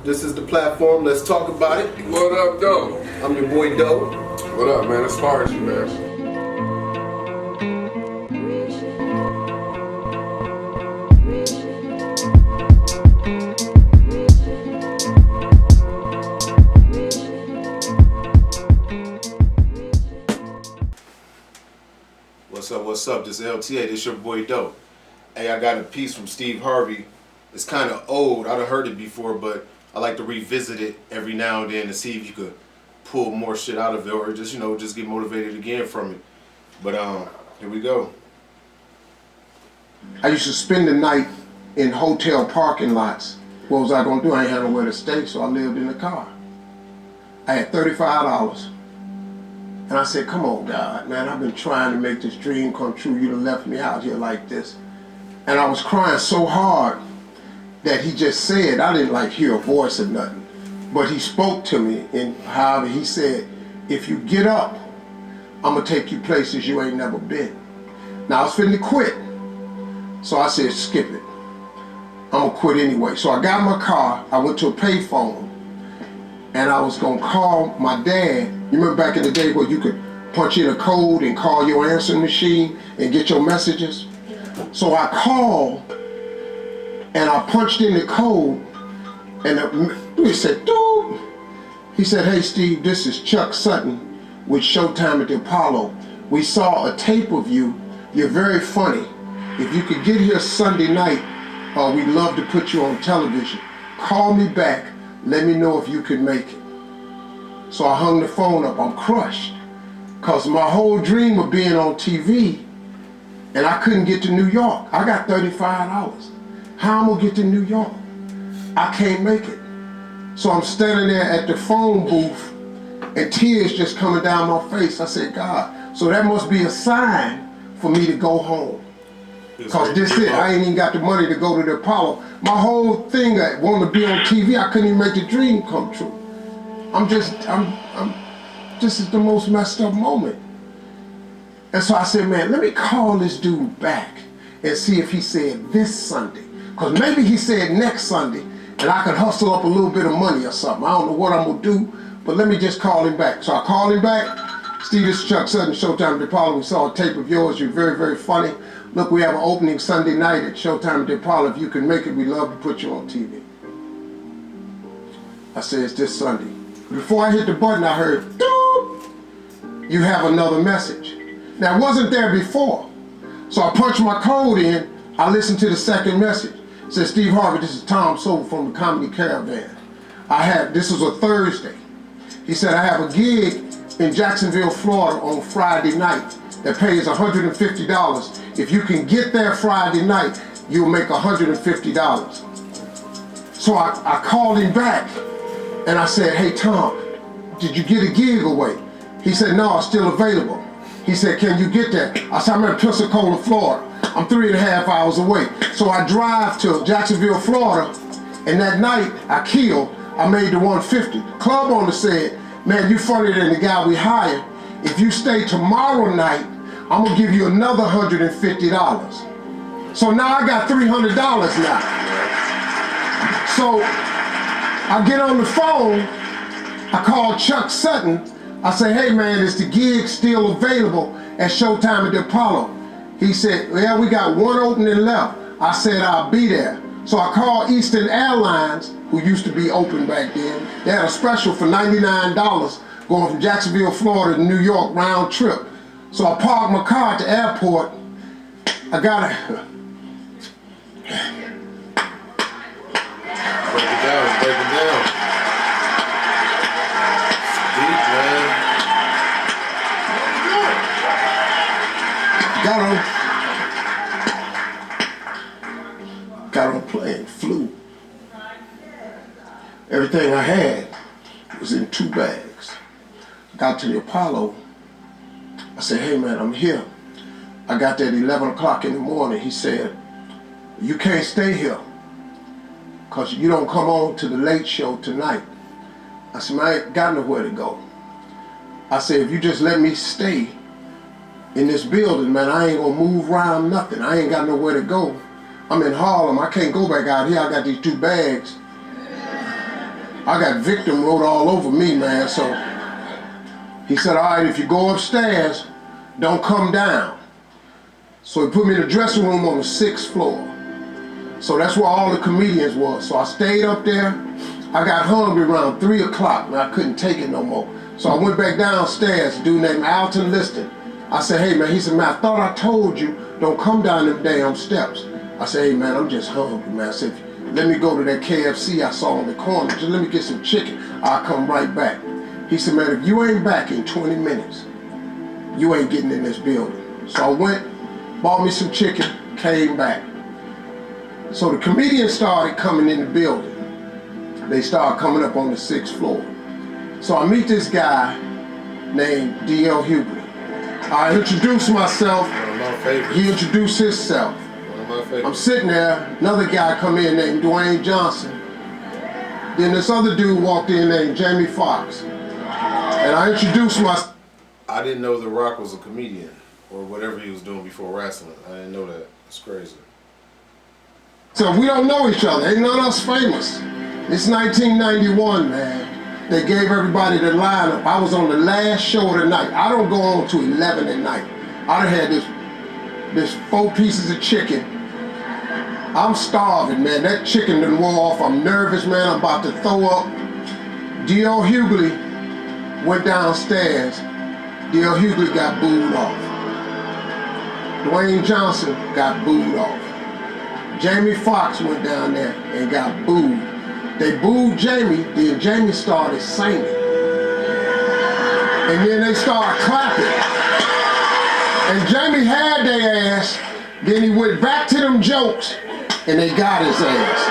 This is the platform. Let's talk about it. What up, Doe? I'm your boy Doe. What up, man? As far as you, man. What's up? This is LTA. This your boy Doe. Hey, I got a piece from Steve Harvey. It's kind of old. I've heard it before, but I like to revisit it every now and then to see if you could pull more shit out of it, or just, just get motivated again from it. But here we go. I used to spend the night in hotel parking lots. What was I gonna do? I ain't had nowhere to stay, so I lived in the car. I had $35. And I said, come on, God, man, I've been trying to make this dream come true. You done left me out here like this. And I was crying so hard that he just said, I didn't like hear a voice or nothing, but he spoke to me, and however he said, if you get up, I'm gonna take you places you ain't never been. Now I was finna quit. So I said, skip it. I'm gonna quit anyway. So I got in my car, I went to a payphone, and I was gonna call my dad. You remember back in the day where you could punch in a code and call your answering machine and get your messages? So I called and I punched in the code, and he said, dude. He said, hey Steve, this is Chuck Sutton with Showtime at the Apollo. We saw a tape of you. You're very funny. If you could get here Sunday night, we'd love to put you on television. Call me back, let me know if you could make it. So I hung the phone up. I'm crushed, because my whole dream of being on TV, and I couldn't get to New York. I got $35. How am I gonna get to New York? I can't make it. So I'm standing there at the phone booth, and tears just coming down my face. I said, God, so that must be a sign for me to go home. Because this is it. I ain't even got the money to go to the Apollo. My whole thing, I wanted to be on TV, I couldn't even make the dream come true. This is the most messed up moment. And so I said, man, let me call this dude back and see if he said this Sunday. Because maybe he said next Sunday, and I could hustle up a little bit of money or something. I don't know what I'm gonna do, but let me just call him back. So I called him back. Steve, this is Chuck Sutton, Showtime at the Apollo. We saw a tape of yours. You're very, very funny. Look, we have an opening Sunday night at Showtime at the Apollo. If you can make it, we'd love to put you on TV. I said, it's this Sunday. Before I hit the button, I heard, doop, you have another message. Now, it wasn't there before. So I punched my code in, I listened to the second message. It said, Steve Harvey, this is Tom Soul from the Comedy Caravan. This was a Thursday. He said, I have a gig in Jacksonville, Florida on Friday night that pays $150. If you can get there Friday night, you'll make $150. So I called him back. And I said, hey Tom, did you get a gig away? He said, no, it's still available. He said, can you get that? I said, I'm in Pensacola, Florida. I'm 3.5 hours away. So I drive to Jacksonville, Florida, and that night I killed. I made the 150. Club owner said, man, you funnier than the guy we hired. If you stay tomorrow night, I'm gonna give you another $150. So now I got $300 now. So I get on the phone, I call Chuck Sutton, I say, hey man, is the gig still available at Showtime at the Apollo? He said, yeah, we got one opening left. I said, I'll be there. So I called Eastern Airlines, who used to be open back then. They had a special for $99 going from Jacksonville, Florida to New York round trip. So I parked my car at the airport. I got a... Break it down. Deep, man. Got on plane, flew. Everything I had was in 2 bags. Got to the Apollo. I said, hey man, I'm here. I got there at 11 o'clock in the morning. He said, you can't stay here, because you don't come on to the late show tonight. I said, man, I ain't got nowhere to go. I said, if you just let me stay in this building, man, I ain't gonna move around nothing. I ain't got nowhere to go. I'm in Harlem, I can't go back out here. I got these 2 bags. I got victim wrote all over me, man. So he said, all right, if you go upstairs, don't come down. So he put me in the dressing room on the 6th floor. So that's where all the comedians was. So I stayed up there. I got hungry around 3 o'clock, and I couldn't take it no more. So I went back downstairs, a dude named Alton Liston. I said, hey man, he said, man, I thought I told you, don't come down them damn steps. I said, hey man, I'm just hungry, man. I said, let me go to that KFC I saw on the corner, just let me get some chicken, I'll come right back. He said, man, if you ain't back in 20 minutes, you ain't getting in this building. So I went, bought me some chicken, came back. So the comedians started coming in the building. They started coming up on the 6th floor. So I meet this guy named D.L. Hughley. I introduced myself, One of my favorites. he introduced himself. One of my favorites. I'm sitting there, another guy come in named Dwayne Johnson. Then this other dude walked in named Jamie Foxx. And I introduced myself. I didn't know The Rock was a comedian or whatever he was doing before wrestling. I didn't know that. It's crazy. So we don't know each other, ain't none of us famous. It's 1991, man. They gave everybody the lineup. I was on the last show of the night. I don't go on to 11 at night. I done had this 4 pieces of chicken. I'm starving, man. That chicken done wore off. I'm nervous, man. I'm about to throw up. D.L. Hughley went downstairs. D.L. Hughley got booed off. Dwayne Johnson got booed off. Jamie Foxx went down there and got booed. They booed Jamie, then Jamie started singing. And then they started clapping. And Jamie had their ass, then he went back to them jokes, and they got his ass.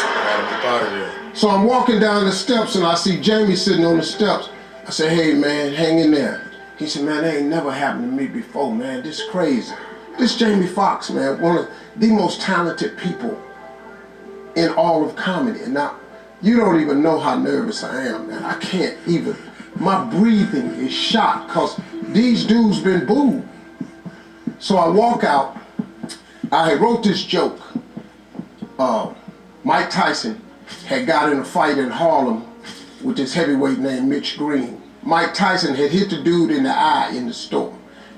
Got him out of there. So I'm walking down the steps and I see Jamie sitting on the steps. I said, hey man, hang in there. He said, man, that ain't never happened to me before, man. This is crazy. This Jamie Foxx, man, one of the most talented people in all of comedy. And now, you don't even know how nervous I am, man. I can't even, my breathing is shot because these dudes been booed. So I walk out, I wrote this joke. Mike Tyson had got in a fight in Harlem with this heavyweight named Mitch Green. Mike Tyson had hit the dude in the eye in the store.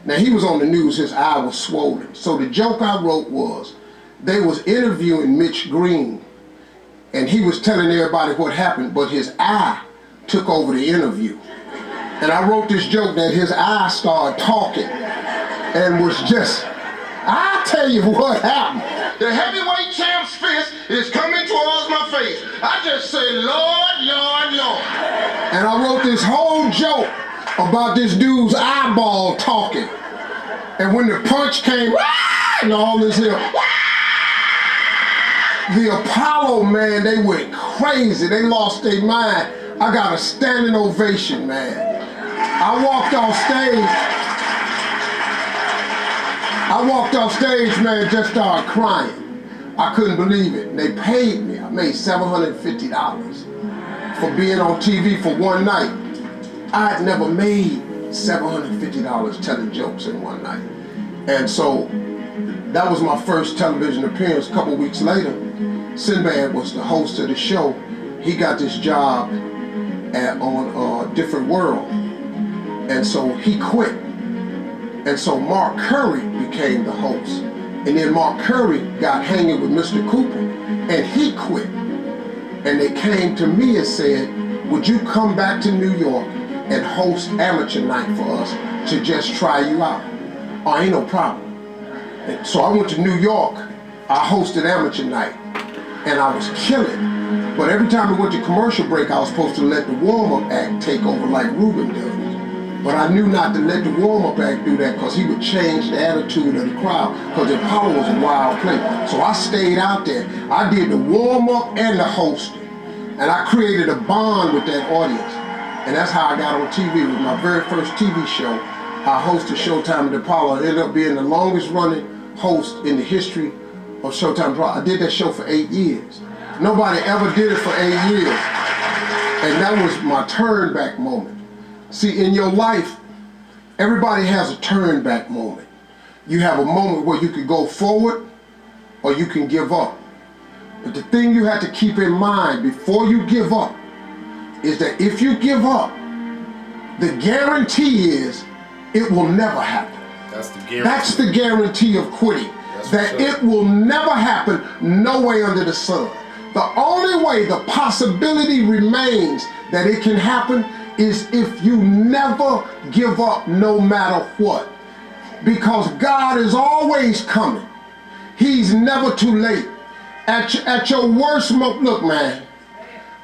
Now he was on the news, his eye was swollen. So the joke I wrote was, they was interviewing Mitch Green and he was telling everybody what happened, but his eye took over the interview. And I wrote this joke that his eye started talking and was just, I'll tell you what happened. The heavyweight champ's fist is coming towards my face. I just say, Lord, Lord, Lord. And I wrote this whole joke about this dude's eyeball talking. And when the punch came, and all this here, the Apollo, man, they went crazy. They lost their mind. I got a standing ovation, man. I walked off stage, man, just started crying. I couldn't believe it. They paid me. I made $750 for being on TV for one night. I had never made $750 telling jokes in one night. And so that was my first television appearance. A couple weeks later, Sinbad was the host of the show. He got this job on Different World. And so he quit. And so Mark Curry became the host. And then Mark Curry got hanging with Mr. Cooper, and he quit. And they came to me and said, would you come back to New York and host amateur night for us to just try you out? Oh, ain't no problem. And so I went to New York, I hosted amateur night, and I was killing. But every time we went to commercial break, I was supposed to let the warm-up act take over like Ruben does. But I knew not to let the warm-up act do that because he would change the attitude of the crowd because the Apollo was a wild place. So I stayed out there. I did the warm-up and the hosting. And I created a bond with that audience. And that's how I got on TV. It was my very first TV show. I hosted Showtime at the Apollo. I ended up being the longest running host in the history of Showtime. I did that show for 8 years. Nobody ever did it for 8 years. And that was my turn back moment. See, in your life, everybody has a turn back moment. You have a moment where you can go forward or you can give up. But the thing you have to keep in mind before you give up is that if you give up, the guarantee is it will never happen. That's the guarantee. That's the guarantee of quitting. That it will never happen, no way under the sun. The only way the possibility remains that it can happen is if you never give up no matter what. Because God is always coming. He's never too late. At your worst moment, look man,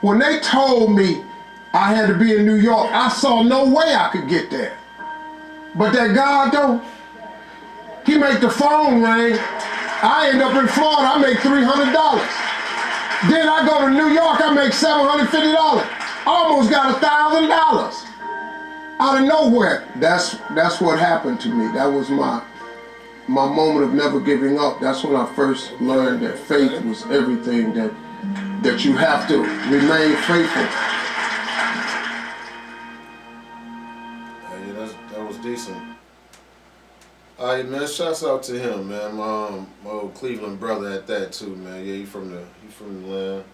when they told me I had to be in New York, I saw no way I could get there. But that God though, He make the phone ring. I end up in Florida, I make $300. Then I go to New York, I make $750. Almost got $1,000 out of nowhere. That's what happened to me. That was my moment of never giving up. That's when I first learned that faith was everything, that you have to remain faithful. Yeah, that was decent. All right, man. Shouts out to him, man. My old Cleveland brother at that too, man. Yeah, he from the land.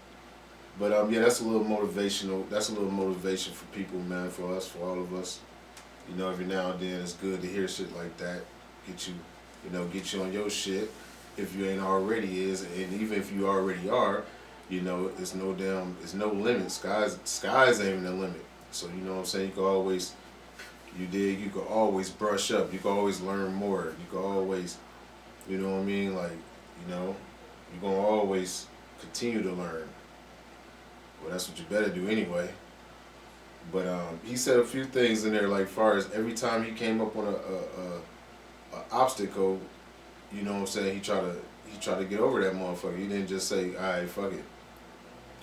But yeah, that's a little motivational. That's a little motivation for people, man. For us, for all of us. You know, every now and then it's good to hear shit like that. Get you on your shit if you ain't already is, and even if you already are, you know, it's no limit. Skies ain't even the limit. So you know what I'm saying. You can always brush up. You can always learn more. You can always, you know what I mean? Like, you know, you're going to always continue to learn. Well, that's what you better do anyway. But he said a few things in there, like far as every time he came up on a obstacle, you know what I'm saying, he tried to get over that motherfucker. He didn't just say, all right, fuck it.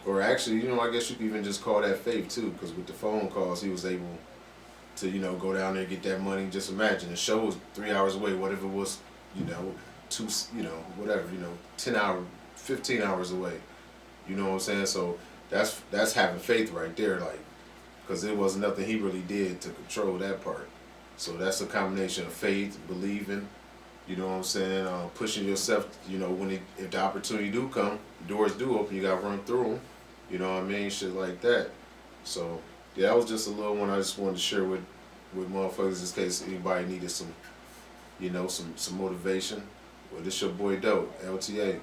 Or actually, you know, I guess you could even just call that faith too, because with the phone calls, he was able to, you know, go down there and get that money. Just imagine the show was 3 hours away. What if it was, you know, 10 hours, 15 hours away. You know what I'm saying? So that's having faith right there, like, because there was nothing he really did to control that part. So that's a combination of faith, believing, you know what I'm saying, pushing yourself. You know, if the opportunity do come, doors do open, you gotta run through them. You know what I mean? Shit like that. So yeah, that was just a little one I just wanted to share with motherfuckers in case anybody needed some, you know, some motivation. Well, this your boy Dope, LTA.